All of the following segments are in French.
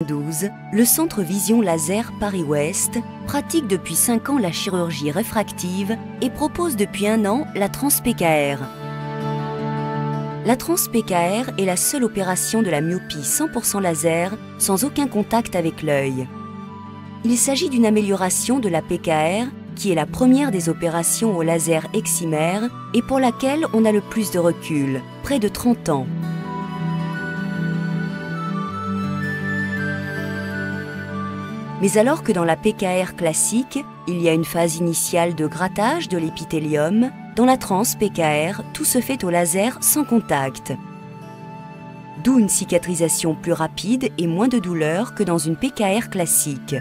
2012, le Centre Vision Laser Paris-Ouest pratique depuis 5 ans la chirurgie réfractive et propose depuis 1 an la trans-PKR. La trans-PKR est la seule opération de la myopie 100% laser sans aucun contact avec l'œil. Il s'agit d'une amélioration de la PKR qui est la première des opérations au laser excimer et pour laquelle on a le plus de recul, près de 30 ans. Mais alors que dans la PKR classique, il y a une phase initiale de grattage de l'épithélium, dans la trans-PKR, tout se fait au laser sans contact. D'où une cicatrisation plus rapide et moins de douleur que dans une PKR classique.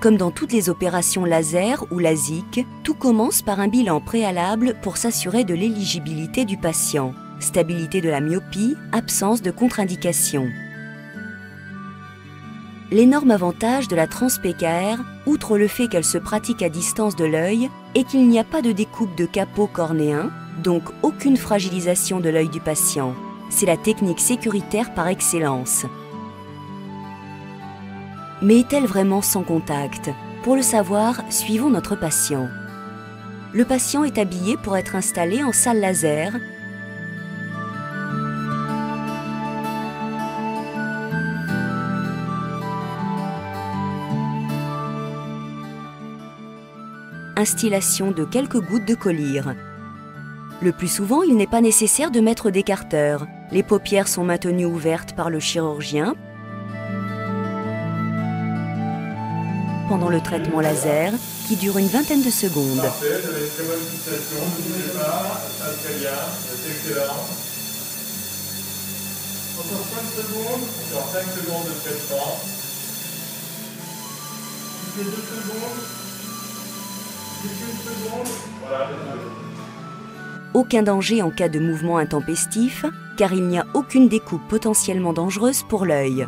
Comme dans toutes les opérations laser ou LASIK, tout commence par un bilan préalable pour s'assurer de l'éligibilité du patient, stabilité de la myopie, absence de contre-indication. L'énorme avantage de la trans-PKR, outre le fait qu'elle se pratique à distance de l'œil, est qu'il n'y a pas de découpe de capot cornéen, donc aucune fragilisation de l'œil du patient. C'est la technique sécuritaire par excellence. Mais est-elle vraiment sans contact? Pour le savoir, suivons notre patient. Le patient est habillé pour être installé en salle laser. Instillation de quelques gouttes de collyre. Le plus souvent, il n'est pas nécessaire de mettre d'écarteur. Les paupières sont maintenues ouvertes par le chirurgien pendant le traitement laser qui dure une vingtaine de secondes. Parfait, vous avez une très bonne fixation, ne bougez pas, ça va très bien, c'est excellent. Encore 5 secondes, encore 5 secondes de traitement. Toutes les 2 secondes. Voilà, aucun danger en cas de mouvement intempestif, car il n'y a aucune découpe potentiellement dangereuse pour l'œil.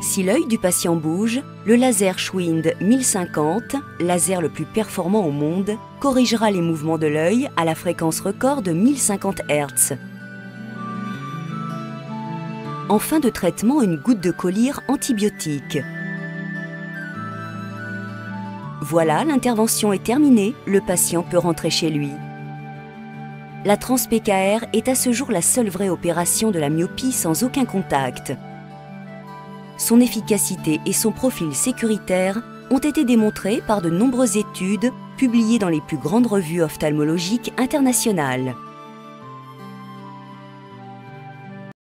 Si l'œil du patient bouge, le laser Schwind 1050, laser le plus performant au monde, corrigera les mouvements de l'œil à la fréquence record de 1050 Hz. En fin de traitement, une goutte de collyre antibiotique. Voilà, l'intervention est terminée, le patient peut rentrer chez lui. La trans-PKR est à ce jour la seule vraie opération de la myopie sans aucun contact. Son efficacité et son profil sécuritaire ont été démontrés par de nombreuses études publiées dans les plus grandes revues ophtalmologiques internationales.